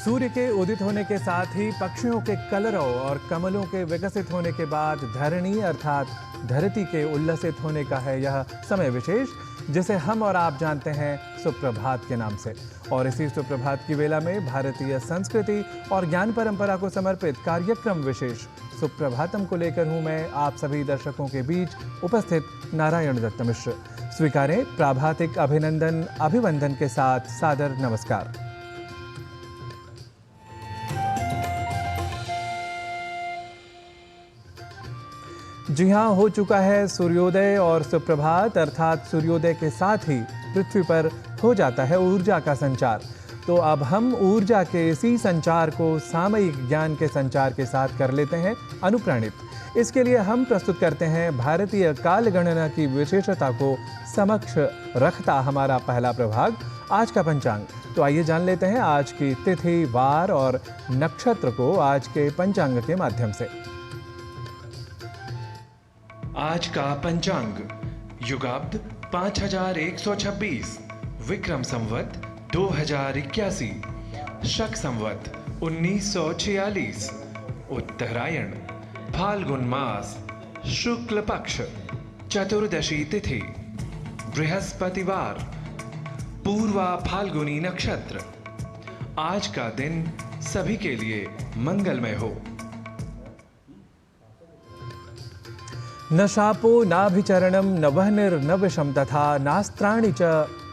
सूर्य के उदित होने के साथ ही पक्षियों के कलरव और कमलों के विकसित होने के बाद धरणी अर्थात धरती के उल्लसित होने का है यह समय विशेष, जिसे हम और आप जानते हैं सुप्रभात के नाम से। और इसी सुप्रभात की वेला में भारतीय संस्कृति और ज्ञान परंपरा को समर्पित कार्यक्रम विशेष सुप्रभातम को लेकर हूं मैं आप सभी दर्शकों के बीच उपस्थित नारायण दत्त मिश्र। स्वीकारें प्राभातिक अभिनंदन अभिवंदन के साथ सादर नमस्कार। जी हां, हो चुका है सूर्योदय और सुप्रभात अर्थात सूर्योदय के साथ ही पृथ्वी पर हो जाता है ऊर्जा का संचार। तो अब हम ऊर्जा के इसी संचार को सामयिक ज्ञान के संचार के साथ कर लेते हैं अनुप्राणित। इसके लिए हम प्रस्तुत करते हैं भारतीय काल गणना की विशेषता को समक्ष रखता हमारा पहला प्रभाग, आज का पंचांग। तो आइए जान लेते हैं आज की तिथि, वार और नक्षत्र को आज के पंचांग के माध्यम से। आज का पंचांग युगाब्द 5126, विक्रम संवत 2081, शक संवत 1946, उत्तरायण, फाल्गुन मास, शुक्ल पक्ष, चतुर्दशी तिथि, बृहस्पतिवार, पूर्वा फाल्गुनी नक्षत्र। आज का दिन सभी के लिए मंगलमय हो। न शापो नाभिचरणम न वह्निर्न विषम तथा नास्त्राणि च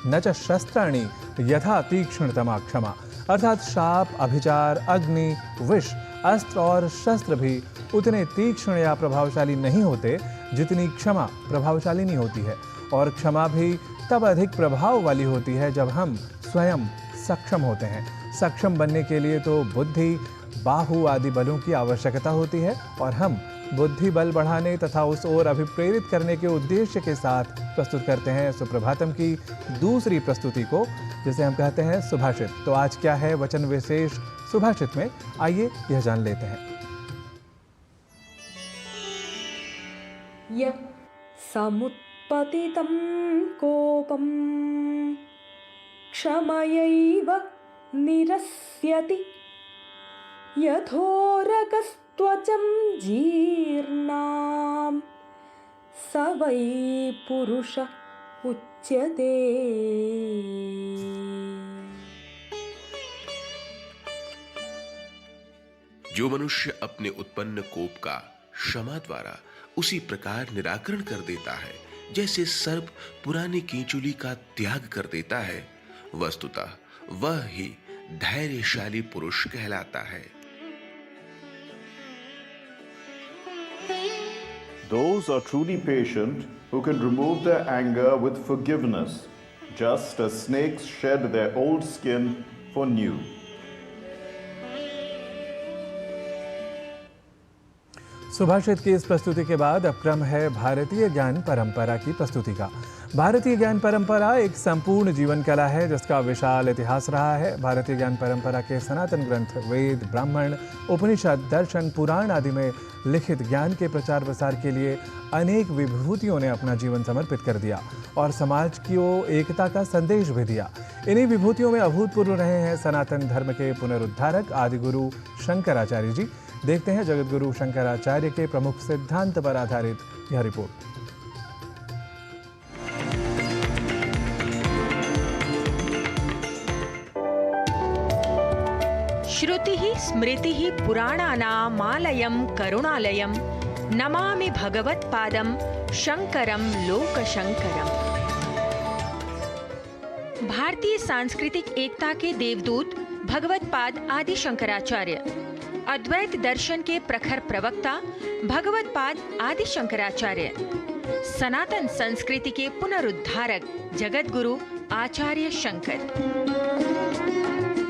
न च शस्त्राणि यथा तीक्ष्णतमा क्षमा। अर्थात शाप, अभिचार, अग्नि, विष, अस्त्र और शस्त्र भी उतने तीक्ष्ण या प्रभावशाली नहीं होते जितनी क्षमा प्रभावशालिनी होती है। और क्षमा भी तब अधिक प्रभाव वाली होती है जब हम स्वयं सक्षम होते हैं। सक्षम बनने के लिए तो बुद्धि, बाहु आदि बलों की आवश्यकता होती है और हम बुद्धि बल बढ़ाने तथा उस ओर अभिप्रेरित करने के उद्देश्य के साथ प्रस्तुत करते हैं सुप्रभातम की दूसरी प्रस्तुति को, जिसे हम कहते हैं सुभाषित। तो आज क्या है वचन विशेष सुभाषित में, आइए यह जान लेते हैं। यः समुत्पतितं कोपं क्षमयैव निरस्यति यथोरगस्त्वचं जीर्णां स वै पुरुष उच्यते। जो मनुष्य अपने उत्पन्न कोप का क्षमा द्वारा उसी प्रकार निराकरण कर देता है जैसे सर्प पुरानी कीचुली का त्याग कर देता है, वस्तुतः वह ही धैर्यशाली पुरुष कहलाता है। Those are truly patient who can remove their anger with forgiveness, just as snakes shed their old skin for new. सुभाषित की इस प्रस्तुति के बाद अब क्रम है भारतीय ज्ञान परंपरा की प्रस्तुति का। भारतीय ज्ञान परंपरा एक संपूर्ण जीवन कला है जिसका विशाल इतिहास रहा है। भारतीय ज्ञान परंपरा के सनातन ग्रंथ वेद, ब्राह्मण, उपनिषद, दर्शन, पुराण आदि में लिखित ज्ञान के प्रचार प्रसार के लिए अनेक विभूतियों ने अपना जीवन समर्पित कर दिया और समाज की एकता का संदेश भी दिया। इन्हीं विभूतियों में अभूतपूर्व रहे हैं सनातन धर्म के पुनरुद्धारक आदिगुरु शंकराचार्य जी। देखते हैं जगत गुरु शंकराचार्य के प्रमुख सिद्धांत पर आधारित यह रिपोर्ट। श्रुतिः स्मृतिः पुराणानामालयं करुणालयं नमामि भगवत्पादं शंकरं लोकशंकरम्। भारतीय सांस्कृतिक एकता के देवदूत भगवत्पाद आदि शंकराचार्य, अद्वैत दर्शन के प्रखर प्रवक्ता भगवत्पाद आदि शंकराचार्य, सनातन संस्कृति के पुनरुद्धारक जगत गुरु आचार्य शंकर।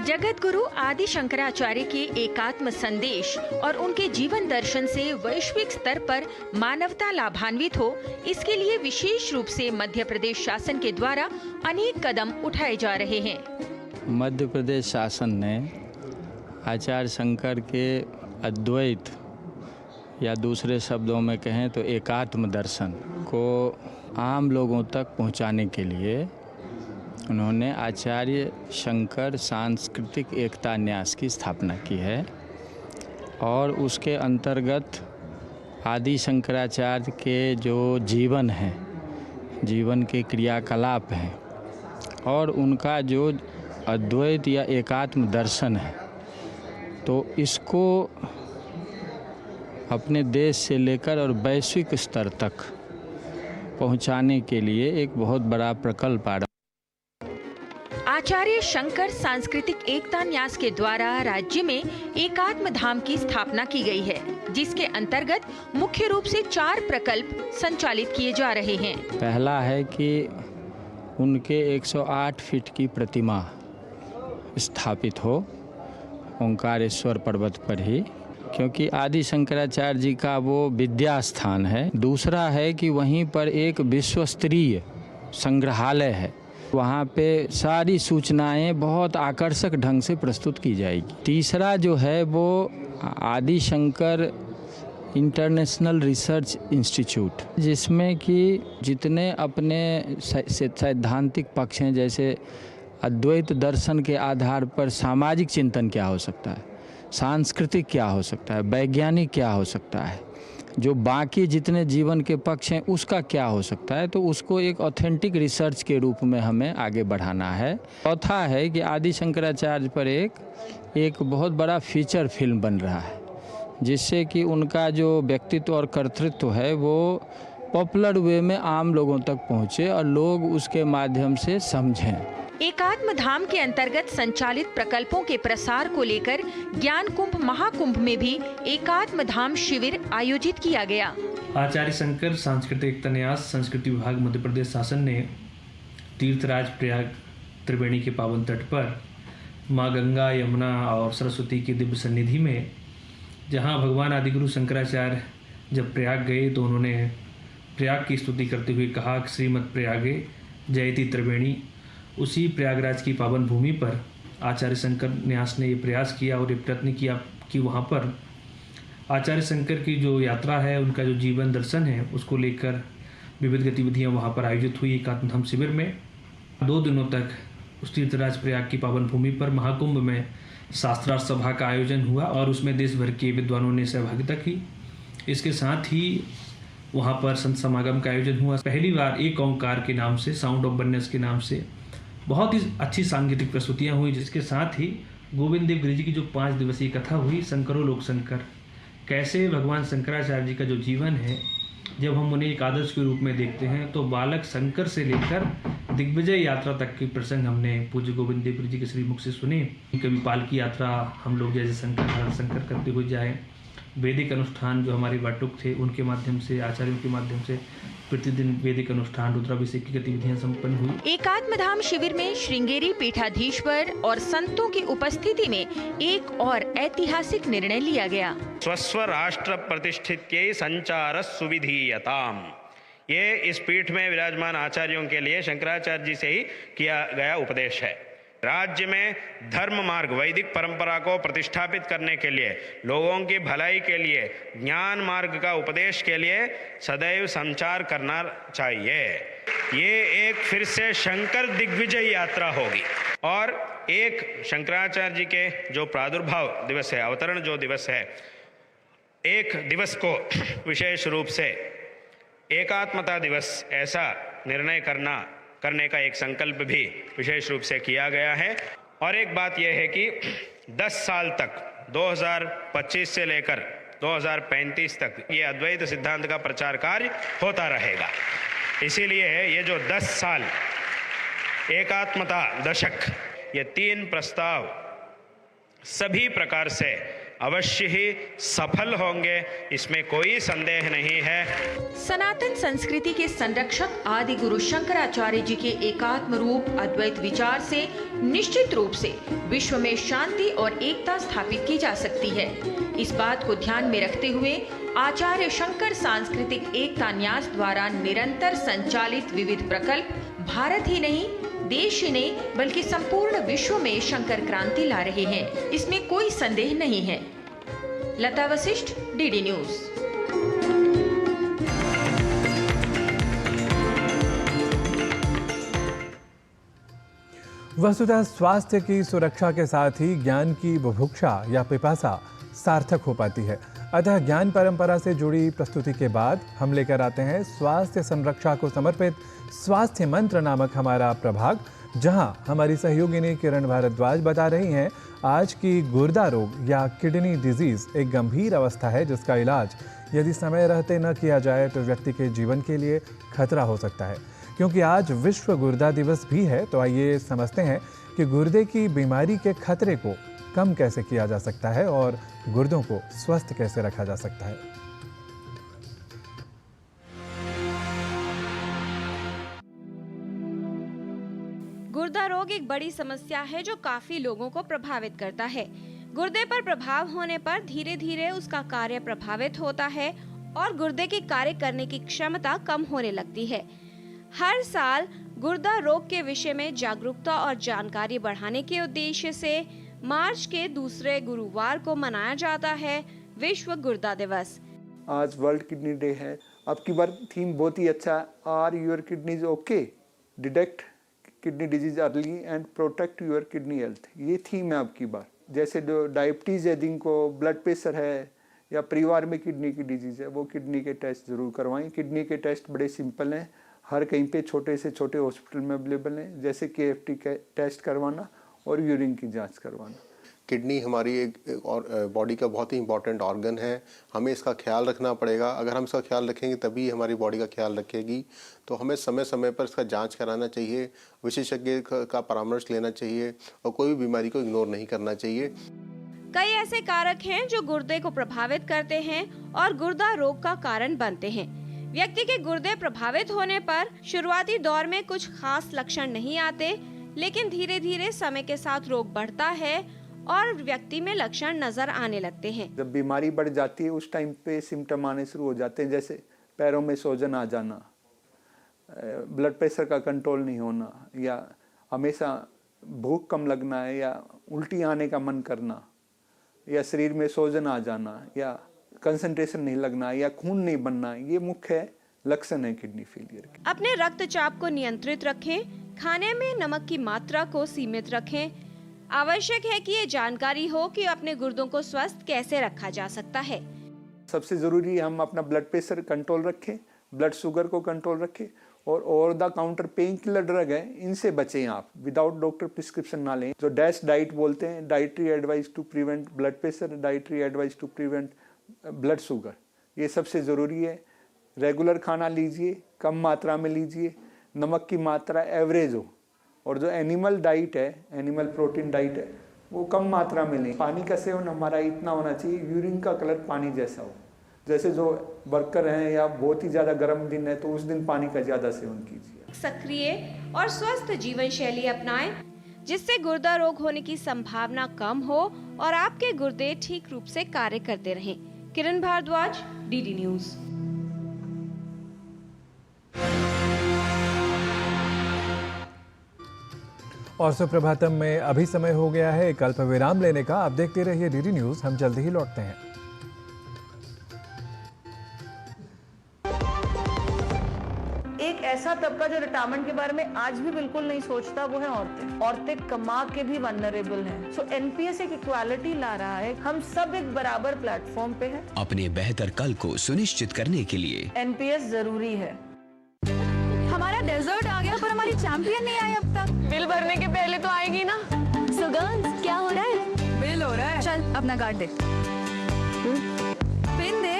जगत गुरु आदि शंकराचार्य के एकात्म संदेश और उनके जीवन दर्शन से वैश्विक स्तर पर मानवता लाभान्वित हो, इसके लिए विशेष रूप से मध्य प्रदेश शासन के द्वारा अनेक कदम उठाए जा रहे हैं। मध्य प्रदेश शासन ने आचार्य शंकर के अद्वैत या दूसरे शब्दों में कहें तो एकात्म दर्शन को आम लोगों तक पहुंचाने के लिए उन्होंने आचार्य शंकर सांस्कृतिक एकता न्यास की स्थापना की है और उसके अंतर्गत आदि शंकराचार्य के जो जीवन है, जीवन के क्रियाकलाप हैं और उनका जो अद्वैत या एकात्म दर्शन है, तो इसको अपने देश से लेकर और वैश्विक स्तर तक पहुंचाने के लिए एक बहुत बड़ा प्रकल्प आरंभ। आचार्य शंकर सांस्कृतिक एकता न्यास के द्वारा राज्य में एकात्म धाम की स्थापना की गई है, जिसके अंतर्गत मुख्य रूप से 4 प्रकल्प संचालित किए जा रहे हैं। पहला है कि उनके 108 फीट की प्रतिमा स्थापित हो ओंकारेश्वर पर्वत पर ही, क्योंकि आदि शंकराचार्य जी का वो विद्या स्थान है। दूसरा है कि वहीं पर एक विश्व स्तरीय संग्रहालय है, वहाँ पे सारी सूचनाएं बहुत आकर्षक ढंग से प्रस्तुत की जाएगी। तीसरा जो है वो आदि शंकर इंटरनेशनल रिसर्च इंस्टीट्यूट, जिसमें कि जितने अपने सैद्धांतिक पक्ष हैं, जैसे अद्वैत दर्शन के आधार पर सामाजिक चिंतन क्या हो सकता है, सांस्कृतिक क्या हो सकता है, वैज्ञानिक क्या हो सकता है, जो बाकी जितने जीवन के पक्ष हैं उसका क्या हो सकता है, तो उसको एक ऑथेंटिक रिसर्च के रूप में हमें आगे बढ़ाना है। चौथा है कि आदि शंकराचार्य पर एक बहुत बड़ा फीचर फिल्म बन रहा है, जिससे कि उनका जो व्यक्तित्व और कर्तृत्व है वो पॉपुलर वे में आम लोगों तक पहुँचे और लोग उसके माध्यम से समझें। एकात्म धाम के अंतर्गत संचालित प्रकल्पों के प्रसार को लेकर ज्ञान कुंभ महाकुंभ में भी एकात्म धाम शिविर आयोजित किया गया। आचार्य शंकर सांस्कृतिक एकता न्यास संस्कृति विभाग मध्य प्रदेश शासन ने तीर्थराज प्रयाग त्रिवेणी के पावन तट पर माँ गंगा, यमुना और सरस्वती की दिव्य सन्निधि में, जहाँ भगवान आदिगुरु शंकराचार्य जब प्रयाग गए तो उन्होंने प्रयाग की स्तुति करते हुए कहा कि श्रीमद् प्रयागे जयति त्रिवेणी। उसी प्रयागराज की पावन भूमि पर आचार्य शंकर न्यास ने ये प्रयास किया और ये प्रयत्न किया कि वहाँ पर आचार्य शंकर की जो यात्रा है, उनका जो जीवन दर्शन है, उसको लेकर विविध गतिविधियाँ वहाँ पर आयोजित हुई। एकात्म धाम शिविर में 2 दिनों तक उस तीर्थराज प्रयाग की पावन भूमि पर महाकुंभ में शास्त्रार्थ सभा का आयोजन हुआ और उसमें देश भर के विद्वानों ने सहभागिता की। इसके साथ ही वहाँ पर संत समागम का आयोजन हुआ। पहली बार एक ओंकार के नाम से, साउंड ऑफ वननेस के नाम से बहुत ही अच्छी सांगीतिक प्रस्तुतियाँ हुई, जिसके साथ ही गोविंद देव गिरि जी की जो 5 दिवसीय कथा हुई, शंकरो लोक शंकर, कैसे भगवान शंकराचार्य जी का जो जीवन है, जब हम उन्हें एक आदर्श के रूप में देखते हैं तो बालक शंकर से लेकर दिग्विजय यात्रा तक के प्रसंग हमने पूज्य गोविंद देव गिरि जी के श्री मुख से सुने। कभी पालकी यात्रा हम लोग जैसे शंकर करते हुए जाए, वैदिक अनुष्ठान जो हमारे वाटुक थे उनके माध्यम से, आचार्यों के माध्यम से प्रतिदिन वैदिक अनुष्ठान, रुद्राभिषेक की गतिविधियां संपन्न हुई। एकात्म धाम शिविर में श्रृंगेरी पीठाधीश्वर और संतों की उपस्थिति में एक और ऐतिहासिक निर्णय लिया गया। स्वस्व राष्ट्र प्रतिष्ठित्यै संचार सुविधीयताम, ये इस पीठ में विराजमान आचार्यों के लिए शंकराचार्य जी से ही किया गया उपदेश है। राज्य में धर्म मार्ग, वैदिक परंपरा को प्रतिष्ठापित करने के लिए, लोगों की भलाई के लिए, ज्ञान मार्ग का उपदेश के लिए सदैव संचार करना चाहिए। ये एक फिर से शंकर दिग्विजय यात्रा होगी और एक शंकराचार्य जी के जो प्रादुर्भाव दिवस है, अवतरण जो दिवस है, एक दिवस को विशेष रूप से एकात्मता दिवस ऐसा निर्णय करने का एक संकल्प भी विशेष रूप से किया गया है। और एक बात यह है कि 10 साल तक 2025 से लेकर 2035 तक ये अद्वैत सिद्धांत का प्रचार कार्य होता रहेगा। इसीलिए ये जो 10 साल एकात्मता दशक, ये 3 प्रस्ताव सभी प्रकार से अवश्य ही सफल होंगे, इसमें कोई संदेह नहीं है। सनातन संस्कृति के संरक्षक आदि गुरु शंकराचार्य जी के एकात्म रूप अद्वैत विचार से निश्चित रूप से विश्व में शांति और एकता स्थापित की जा सकती है। इस बात को ध्यान में रखते हुए आचार्य शंकर सांस्कृतिक एकता न्यास द्वारा निरंतर संचालित विविध प्रकल्प भारत ही नहीं, देश ही नहीं, बल्कि संपूर्ण विश्व में शंकर क्रांति ला रहे हैं, इसमें कोई संदेह नहीं है। लता वशिष्ठ, डीडी न्यूज। वस्तुतः स्वास्थ्य की सुरक्षा के साथ ही ज्ञान की बुभुक्षा या पिपासा सार्थक हो पाती है। अतः ज्ञान परंपरा से जुड़ी प्रस्तुति के बाद हम लेकर आते हैं स्वास्थ्य संरक्षा को समर्पित स्वास्थ्य मंत्र नामक हमारा प्रभाग, जहां हमारी सहयोगिनी किरण भारद्वाज बता रही हैं आज की गुर्दा रोग या किडनी डिजीज एक गंभीर अवस्था है जिसका इलाज यदि समय रहते न किया जाए तो व्यक्ति के जीवन के लिए खतरा हो सकता है। क्योंकि आज विश्व गुर्दा दिवस भी है, तो आइए समझते हैं कि गुर्दे की बीमारी के खतरे को कम कैसे किया जा सकता है और गुर्दों को स्वस्थ कैसे रखा जा सकता है। गुर्दा रोग एक बड़ी समस्या है जो काफी लोगों को प्रभावित करता है। गुर्दे पर प्रभाव होने पर धीरे धीरे उसका कार्य प्रभावित होता है और गुर्दे की कार्य करने की क्षमता कम होने लगती है। हर साल गुर्दा रोग के विषय में जागरूकता और जानकारी बढ़ाने के उद्देश्य से मार्च के दूसरे गुरुवार को मनाया जाता है विश्व गुर्दा दिवस। आज वर्ल्ड किडनी डे है। अब की बार थीम बहुत ही अच्छा, are your kidneys okay, detect kidney disease early and protect your kidney health, ये थीम है अब की बार। जैसे जो डायबिटीज़ है, जिनको ब्लड प्रेशर है या परिवार में किडनी की डिजीज़ है, वो किडनी के टेस्ट ज़रूर करवाएं। किडनी के टेस्ट बड़े सिंपल हैं, हर कहीं पे छोटे से छोटे हॉस्पिटल में अवेलेबल हैं, जैसे KFT का टेस्ट करवाना और यूरिन की जांच करवाना। किडनी हमारी एक और बॉडी का बहुत ही इंपॉर्टेंट ऑर्गन है, हमें इसका ख्याल रखना पड़ेगा। अगर हम इसका ख्याल रखेंगे तभी हमारी बॉडी का ख्याल रखेगी। तो हमें समय समय पर इसका जांच कराना चाहिए, विशेषज्ञ का परामर्श लेना चाहिए और कोई भी बीमारी को इग्नोर नहीं करना चाहिए। कई ऐसे कारक हैं जो गुर्दे को प्रभावित करते हैं और गुर्दा रोग का कारण बनते हैं। व्यक्ति के गुर्दे प्रभावित होने पर शुरुआती दौर में कुछ खास लक्षण नहीं आते, लेकिन धीरे धीरे समय के साथ रोग बढ़ता है और व्यक्ति में लक्षण नजर आने लगते हैं। जब बीमारी बढ़ जाती है उस टाइम पे सिम्टम आने शुरू हो जाते हैं, जैसे पैरों में सूजन आ जाना, ब्लड प्रेशर का कंट्रोल नहीं होना, या हमेशा भूख कम लगना है, या उल्टी आने का मन करना, या शरीर में सूजन आ जाना, या कंसंट्रेशन नहीं लगना, या खून नहीं बनना, ये मुख्य लक्षण है किडनी फेलियर के। अपने रक्तचाप को नियंत्रित रखें, खाने में नमक की मात्रा को सीमित रखें। आवश्यक है कि ये जानकारी हो कि अपने गुर्दों को स्वस्थ कैसे रखा जा सकता है। सबसे जरूरी है हम अपना ब्लड प्रेशर कंट्रोल रखें, ब्लड शुगर को कंट्रोल रखें, और over the counter pain killer drug है इनसे बचें। आप विदाउट डॉक्टर प्रिस्क्रिप्शन ना लें। जो डैश डाइट बोलते हैं, dietary advice to prevent blood pressure, dietary advice to prevent blood sugar, ये सबसे ज़रूरी है। रेगुलर खाना लीजिए, कम मात्रा में लीजिए, नमक की मात्रा एवरेज हो, और जो एनिमल डाइट है, एनिमल प्रोटीन डाइट है, वो कम मात्रा में लें। पानी का सेवन हमारा इतना होना चाहिए यूरिन का कलर पानी जैसा हो। जैसे जो वर्कर हैं या बहुत ही ज़्यादा गर्म दिन है तो उस दिन पानी का ज़्यादा सेवन कीजिए। सक्रिय और स्वस्थ जीवन शैली अपनाएं, जिससे गुर्दा रोग होने की संभावना कम हो और आपके गुर्दे ठीक रूप से कार्य करते रहें। किरण भारद्वाज, DD न्यूज। और सुप्रभातम में अभी समय हो गया है एक अल्प विराम लेने का। आप देखते रहिए DD न्यूज, हम जल्दी ही लौटते हैं। एक ऐसा तबका जो रिटायरमेंट के बारे में आज भी बिल्कुल नहीं सोचता, वो है औरतें। औरतें कमा के भी वल्नरेबल हैं। सो NPS एक इक्वालिटी ला रहा है, हम सब एक बराबर प्लेटफॉर्म पे हैं। अपने बेहतर कल को सुनिश्चित करने के लिए NPS जरूरी है। हमारा डेजर्ट आ गया पर हमारी चैंपियन नहीं आई अब तक। बिल भरने के पहले तो आएगी ना। सो गर्ल्स, क्या हो रहा है? बिल हो रहा है। चल अपना कार्ड दे। पिन दे।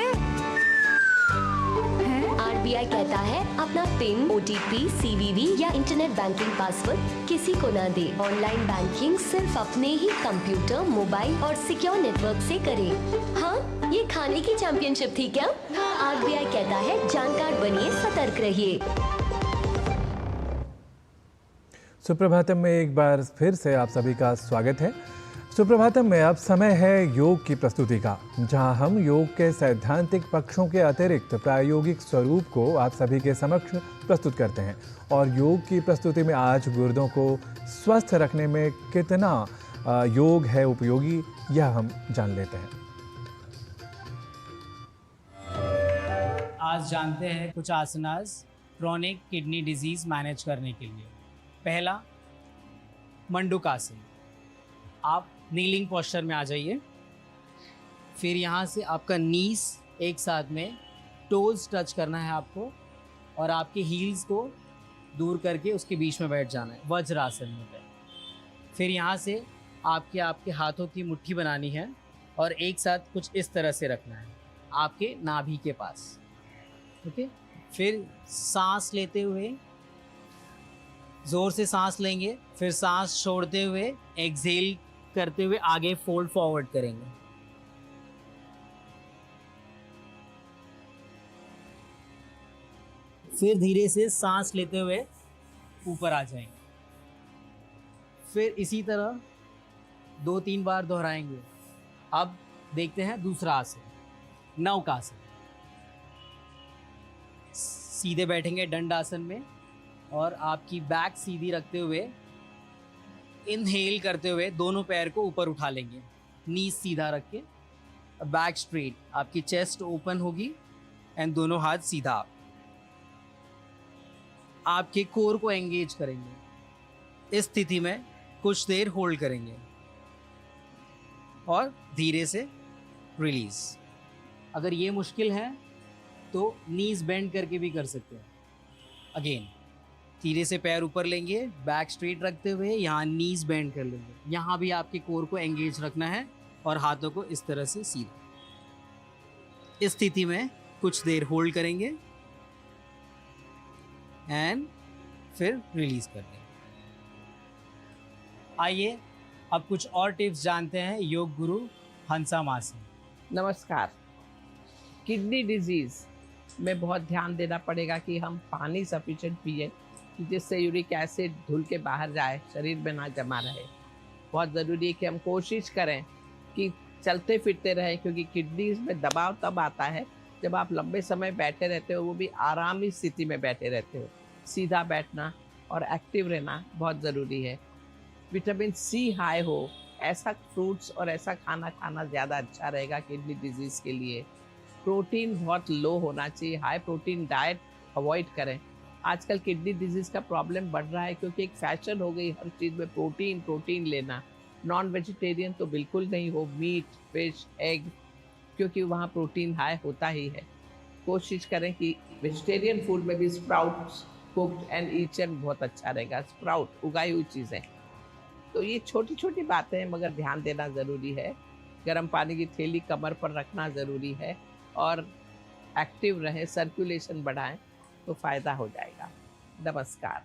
RBI कहता है अपना पिन, OTP, CVV या इंटरनेट बैंकिंग पासवर्ड किसी को ना दे। ऑनलाइन बैंकिंग सिर्फ अपने ही कंप्यूटर, मोबाइल और सिक्योर नेटवर्क से करें। हाँ, ये खाने की चैंपियनशिप थी क्या? RBI कहता है जानकार बनिए, सतर्क रहिए। सुप्रभातम में एक बार फिर से आप सभी का स्वागत है। सुप्रभातम में अब समय है योग की प्रस्तुति का, जहां हम योग के सैद्धांतिक पक्षों के अतिरिक्त प्रायोगिक स्वरूप को आप सभी के समक्ष प्रस्तुत करते हैं। और योग की प्रस्तुति में आज गुर्दों को स्वस्थ रखने में कितना योग है उपयोगी, यह हम जान लेते हैं। आज जानते हैं कुछ आसनास क्रॉनिक किडनी डिजीज़ मैनेज करने के लिए। पहला, मंडूकासन। आप नीलिंग पोस्चर में आ जाइए। फिर यहाँ से आपका नीस एक साथ में, टोज टच करना है आपको और आपके हील्स को दूर करके उसके बीच में बैठ जाना है वज्रासन में बैठ। फिर यहाँ से आपके हाथों की मुट्ठी बनानी है और एक साथ कुछ इस तरह से रखना है आपके नाभि के पास। ओके, फिर सांस लेते हुए जोर से सांस लेंगे, फिर सांस छोड़ते हुए एक्सहेल करते हुए आगे फोल्ड फॉरवर्ड करेंगे। फिर धीरे से सांस लेते हुए ऊपर आ जाएंगे। फिर इसी तरह 2-3 बार दोहराएंगे। अब देखते हैं दूसरा आसन, नौकासन। सीधे बैठेंगे दंडासन में और आपकी बैक सीधी रखते हुए इनहेल करते हुए दोनों पैर को ऊपर उठा लेंगे, नीज सीधा रख के, बैक स्ट्रेट, आपकी चेस्ट ओपन होगी एंड दोनों हाथ सीधा। आपके कोर को एंगेज करेंगे। इस स्थिति में कुछ देर होल्ड करेंगे और धीरे से रिलीज। अगर ये मुश्किल है तो नीज बेंड करके भी कर सकते हैं। अगेन धीरे से पैर ऊपर लेंगे, बैक स्ट्रेट रखते हुए यहाँ नीज बेंड कर लेंगे। यहाँ भी आपके कोर को एंगेज रखना है और हाथों को इस तरह से सीधा। इस स्थिति में कुछ देर होल्ड करेंगे एंड फिर रिलीज कर देंगे। आइए अब कुछ और टिप्स जानते हैं योग गुरु हंसा माँ से। नमस्कार। किडनी डिजीज़ में बहुत ध्यान देना पड़ेगा कि हम पानी सफिशिएंट पिए, जिससे यूरिक एसिड धुल के बाहर जाए, शरीर में ना जमा रहे। बहुत ज़रूरी है कि हम कोशिश करें कि चलते फिरते रहें, क्योंकि किडनीज में दबाव तब आता है जब आप लंबे समय बैठे रहते हो, वो भी आरामी स्थिति में बैठे रहते हो। सीधा बैठना और एक्टिव रहना बहुत ज़रूरी है। विटामिन सी हाई हो ऐसा फ्रूट्स और ऐसा खाना खाना ज़्यादा अच्छा रहेगा किडनी डिजीज़ के लिए। प्रोटीन बहुत लो होना चाहिए, हाई प्रोटीन डाइट अवॉइड करें। आजकल किडनी डिजीज़ का प्रॉब्लम बढ़ रहा है क्योंकि एक फैशन हो गई हर चीज़ में प्रोटीन लेना। नॉन वेजिटेरियन तो बिल्कुल नहीं हो, मीट, फिश, एग, क्योंकि वहाँ प्रोटीन हाई होता ही है। कोशिश करें कि वेजिटेरियन फूड में भी स्प्राउट्स, कुक्ड एंड ईटन बहुत अच्छा रहेगा। स्प्राउट, उगाई हुई चीज़ें। तो ये छोटी छोटी बातें हैं मगर ध्यान देना ज़रूरी है। गर्म पानी की थैली कमर पर रखना ज़रूरी है और एक्टिव रहें, सर्कुलेशन बढ़ाएं तो फ़ायदा हो जाएगा। नमस्कार।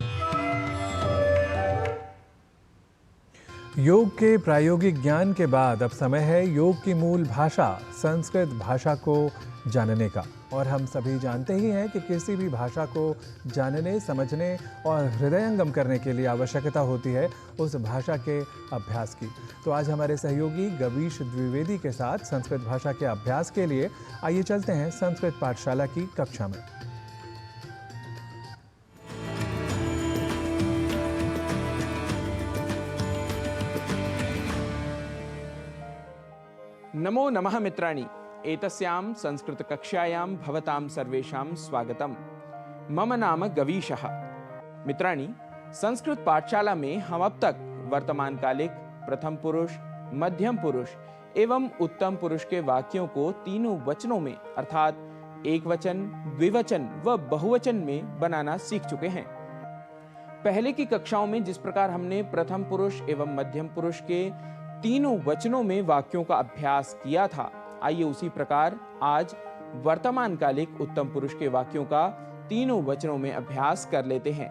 योग के प्रायोगिक ज्ञान के बाद अब समय है योग की मूल भाषा संस्कृत भाषा को जानने का। और हम सभी जानते ही हैं कि किसी भी भाषा को जानने, समझने और हृदयंगम करने के लिए आवश्यकता होती है उस भाषा के अभ्यास की। तो आज हमारे सहयोगी गवीश द्विवेदी के साथ संस्कृत भाषा के अभ्यास के लिए आइए चलते हैं संस्कृत पाठशाला की कक्षा में। नमो नमः मित्राणि, एतस्यां संस्कृतकक्षायां भवतां सर्वेषां स्वागतम्। मम नाम गवीशः। मित्राणि, संस्कृत पाठशाला में हम अब तक वर्तमान कालिक, प्रथम पुरुष, मध्यम पुरुष एवं उत्तम पुरुष के वाक्यों को तीनों वचनों में अर्थात एक वचन, द्विवचन व बहुवचन में बनाना सीख चुके हैं। पहले की कक्षाओं में जिस प्रकार हमने प्रथम पुरुष एवं मध्यम पुरुष के तीनों वचनों में वाक्यों का अभ्यास किया था, आइए उसी प्रकार आज वर्तमान कालिक उत्तम पुरुष के वाक्यों का तीनों वचनों में अभ्यास कर लेते हैं।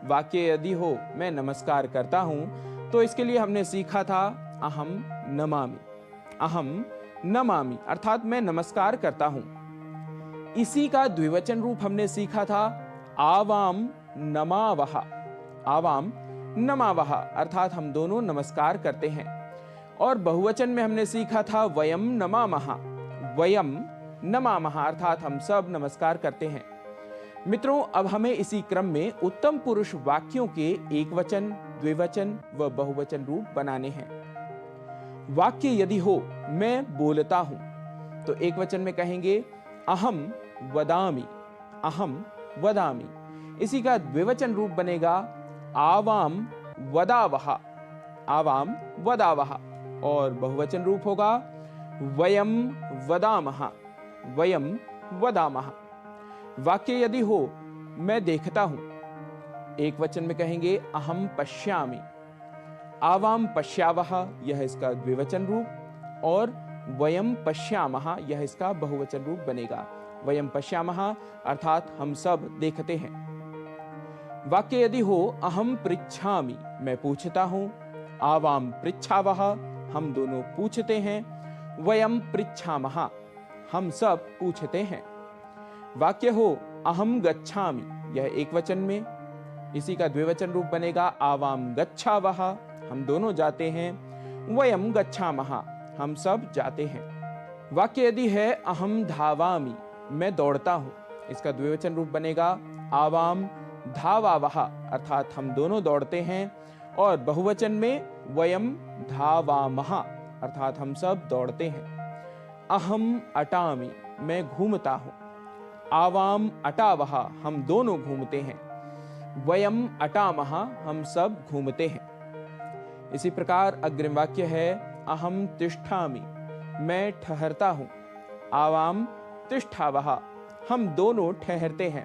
वाक्य यदि हो मैं नमस्कार करता हूं, तो इसके लिए हमने सीखा था अहम नमामि। अहम नमामि अर्थात मैं नमस्कार करता हूं। इसी का द्विवचन रूप हमने सीखा था आवाम नमावह। आवाम नमावह अर्थात हम दोनों नमस्कार करते हैं। और बहुवचन में हमने सीखा था वयम नमामः। वयम नमामः अर्थात हम सब नमस्कार करते हैं। मित्रों, अब हमें इसी क्रम में उत्तम पुरुष वाक्यों के एक वचन, द्विवचन व बहुवचन रूप बनाने हैं। वाक्य यदि हो मैं बोलता हूं, तो एक वचन में कहेंगे अहम वदामि। अहम वदामि। इसी का द्विवचन रूप बनेगा आवाम वदावह। आवाम वदावः, और बहुवचन रूप होगा वयम वदामः, वयम वदामः। वाक्य यदि हो मैं देखता हूं, एक वचन में कहेंगे अहम पश्यामि, आवाम पश्यावः यह इसका द्विवचन रूप, और वयम पश्यामः यह इसका बहुवचन रूप बनेगा। वयम पश्यामः अर्थात हम सब देखते हैं। वाक्य यदि हो अहम पृच्छामि, मैं पूछता हूं, आवाम पृच्छावः हम दोनों पूछते हैं, वयम पृच्छामः हम सब पूछते हैं। वाक्य हो अहम गच्छामि, यह एक वचन में, इसी का द्विवचन रूप बनेगा आवाम गच्छावः हम दोनों जाते हैं, वयम गच्छामः हम सब जाते हैं। वाक्य यदि है अहम धावामि, मैं दौड़ता हूं, इसका द्विवचन रूप बनेगा आवाम धावावः अर्थात हम दोनों दौड़ते हैं, और बहुवचन में वयम धावामः अर्थात हम सब दौड़ते हैं। अहम अटामि, मैं घूमता हूं, आवाम अटावः हम दोनों घूमते हैं, वयम अटामः हम सब घूमते हैं। इसी प्रकार अग्रिम वाक्य है अहम तिष्ठामि, मैं ठहरता हूं, आवाम तिष्ठावः हम दोनों ठहरते हैं,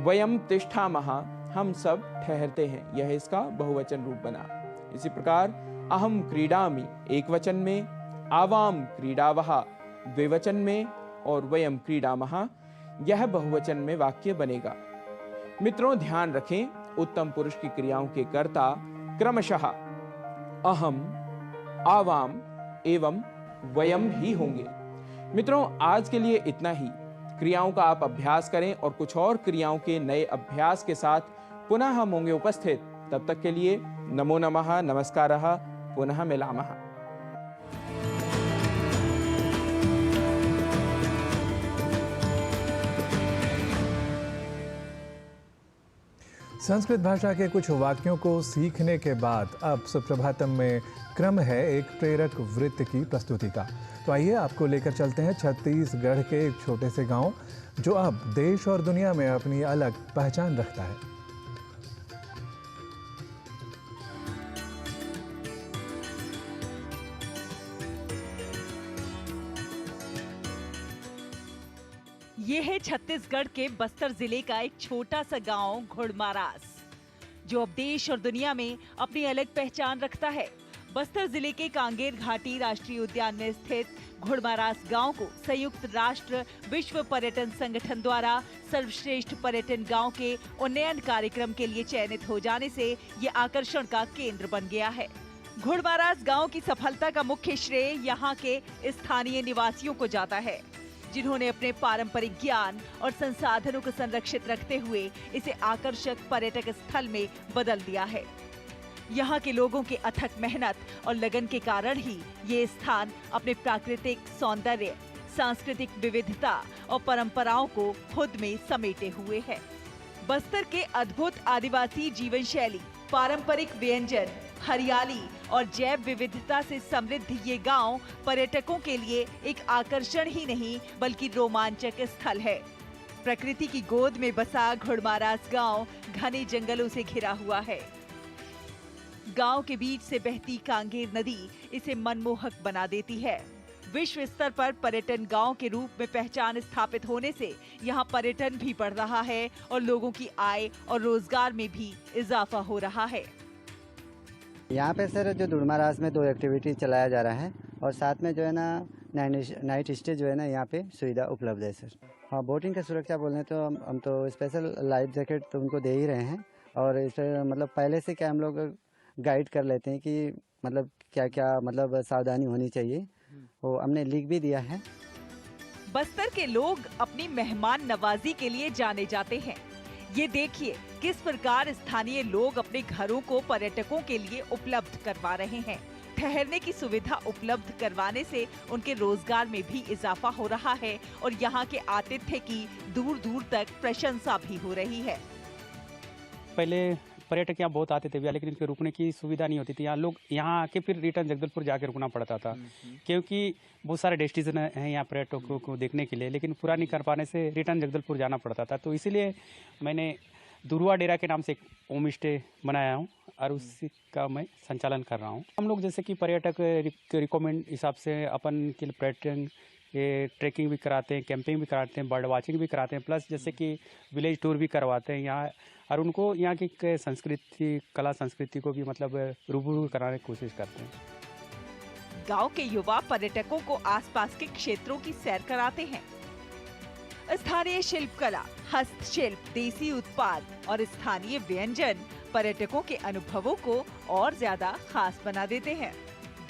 वयम तिष्ठामः हम सब ठहरते हैं, यह इसका बहुवचन रूप बना। इसी प्रकार अहम क्रीडामि एक वचन में, आवाम क्रीडावः द्विवचन में, और वयम क्रीडामः यह बहुवचन में वाक्य बनेगा। मित्रों ध्यान रखें, उत्तम पुरुष की क्रियाओं के कर्ता क्रमशः अहम, आवाम एवं वयम ही होंगे। मित्रों आज के लिए इतना ही। क्रियाओं का आप अभ्यास करें और कुछ और क्रियाओं के नए अभ्यास के साथ पुनः हम होंगे उपस्थित। तब तक के लिए नमो नमः, नमस्कारः, पुनः मिलामः। संस्कृत भाषा के कुछ वाक्यों को सीखने के बाद अब सुप्रभातम में क्रम है एक प्रेरक वृत्त की प्रस्तुति का। तो आइए आपको लेकर चलते हैं छत्तीसगढ़ के एक छोटे से गांव जो अब देश और दुनिया में अपनी अलग पहचान रखता है। ये है छत्तीसगढ़ के बस्तर जिले का एक छोटा सा गांव घुड़मारास, जो अब देश और दुनिया में अपनी अलग पहचान रखता है। बस्तर जिले के कांगेर घाटी राष्ट्रीय उद्यान में स्थित घुड़मारास गांव को संयुक्त राष्ट्र विश्व पर्यटन संगठन द्वारा सर्वश्रेष्ठ पर्यटन गांव के उन्नयन कार्यक्रम के लिए चयनित हो जाने से ये आकर्षण का केंद्र बन गया है। घुड़मारास गांव की सफलता का मुख्य श्रेय यहाँ के स्थानीय निवासियों को जाता है, जिन्होंने अपने पारंपरिक ज्ञान और संसाधनों को संरक्षित रखते हुए इसे आकर्षक पर्यटक स्थल में बदल दिया है। यहाँ के लोगों के अथक मेहनत और लगन के कारण ही ये स्थान अपने प्राकृतिक सौंदर्य, सांस्कृतिक विविधता और परंपराओं को खुद में समेटे हुए है। बस्तर के अद्भुत आदिवासी जीवन शैली, पारंपरिक व्यंजन, हरियाली और जैव विविधता से समृद्ध ये गांव पर्यटकों के लिए एक आकर्षण ही नहीं बल्कि रोमांचक स्थल है। प्रकृति की गोद में बसा घुड़मारास गांव घने जंगलों से घिरा हुआ है। गांव के बीच से बहती कांगेर नदी इसे मनमोहक बना देती है। विश्व स्तर पर पर्यटन गांव के रूप में पहचान स्थापित होने से यहाँ पर्यटन भी बढ़ रहा है और लोगों की आय और रोजगार में भी इजाफा हो रहा है। यहाँ पे सर जो घुड़मारास में 2 एक्टिविटी चलाया जा रहा है और साथ में जो है ना नाइट स्टे जो है ना यहाँ पे सुविधा उपलब्ध है सर। हाँ, बोटिंग का सुरक्षा बोलने तो हम तो स्पेशल लाइफ जैकेट तो उनको दे ही रहे हैं, और इस मतलब पहले से क्या हम लोग गाइड कर लेते हैं कि मतलब क्या क्या मतलब सावधानी होनी चाहिए, वो हमने लिख भी दिया है। बस्तर के लोग अपनी मेहमान नवाजी के लिए जाने जाते हैं। ये देखिए किस प्रकार स्थानीय लोग अपने घरों को पर्यटकों के लिए उपलब्ध करवा रहे हैं। ठहरने की सुविधा उपलब्ध करवाने से उनके रोजगार में भी इजाफा हो रहा है और यहाँ के आतिथ्य की दूर दूर तक प्रशंसा भी हो रही है। पहले पर्यटक यहाँ बहुत आते थे भैया, लेकिन इनके रुकने की सुविधा नहीं होती थी। यहाँ आके फिर रिटर्न जगदलपुर जाके रुकना पड़ता था, क्योंकि बहुत सारे डेस्टिनेशन हैं यहाँ पर्यटकों को देखने के लिए, लेकिन पूरा नहीं कर पाने से रिटर्न जगदलपुर जाना पड़ता था। तो इसीलिए मैंने दुरुआ डेरा के नाम से एक होम स्टे बनाया हूँ और उसी का मैं संचालन कर रहा हूँ। हम लोग जैसे कि पर्यटक रिकमेंड हिसाब से अपन के लिए पर्यटन ये ट्रैकिंग भी कराते हैं, कैंपिंग भी कराते हैं, बर्ड वाचिंग भी कराते हैं, प्लस जैसे कि विलेज टूर भी करवाते हैं यहाँ, और उनको यहाँ की संस्कृति, कला संस्कृति को भी मतलब रूबरू कराने की कोशिश करते हैं। गांव के युवा पर्यटकों को आसपास के क्षेत्रों की सैर कराते हैं। स्थानीय शिल्पकला, हस्तशिल्प, देसी उत्पाद और स्थानीय व्यंजन पर्यटकों के अनुभवों को और ज्यादा खास बना देते हैं।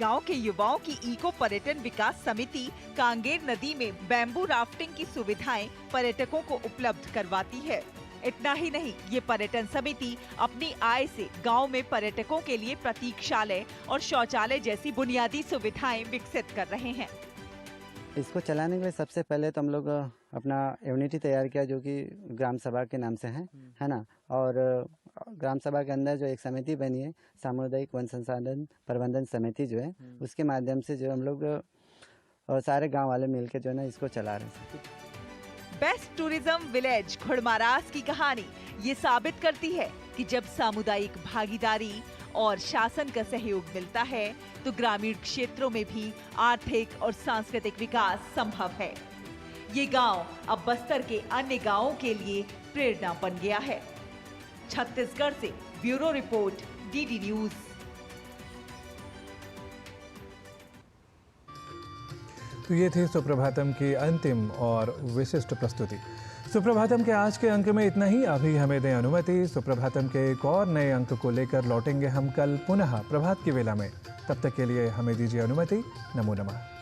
गांव के युवाओं की इको पर्यटन विकास समिति कांगेर नदी में बैम्बू राफ्टिंग की सुविधाएं पर्यटकों को उपलब्ध करवाती है। इतना ही नहीं, ये पर्यटन समिति अपनी आय से गांव में पर्यटकों के लिए प्रतीक्षालय और शौचालय जैसी बुनियादी सुविधाएं विकसित कर रहे हैं। इसको चलाने के लिए सबसे पहले तो हम लोग अपना यूनिटी तैयार किया, जो कि ग्राम सभा के नाम से है ना। और ग्राम सभा के अंदर जो एक समिति बनी है, सामुदायिक वन संसाधन प्रबंधन समिति जो है, उसके माध्यम से जो हम लोग सारे गांव वाले मिलकर जो है ना इसको चला रहे हैं। बेस्ट टूरिज्म विलेज घुड़मारास की कहानी ये साबित करती है कि जब सामुदायिक भागीदारी और शासन का सहयोग मिलता है तो ग्रामीण क्षेत्रों में भी आर्थिक और सांस्कृतिक विकास संभव है। ये गांव अब बस्तर के अन्य गांवों के लिए प्रेरणा बन गया है। छत्तीसगढ़ से ब्यूरो रिपोर्ट, डीडी न्यूज। तो ये थी सुप्रभातम की अंतिम और विशिष्ट प्रस्तुति। सुप्रभातम के आज के अंक में इतना ही। अभी हमें दें अनुमति, सुप्रभातम के एक और नए अंक को लेकर लौटेंगे हम कल पुनः प्रभात की वेला में। तब तक के लिए हमें दीजिए अनुमति। नमो नमः।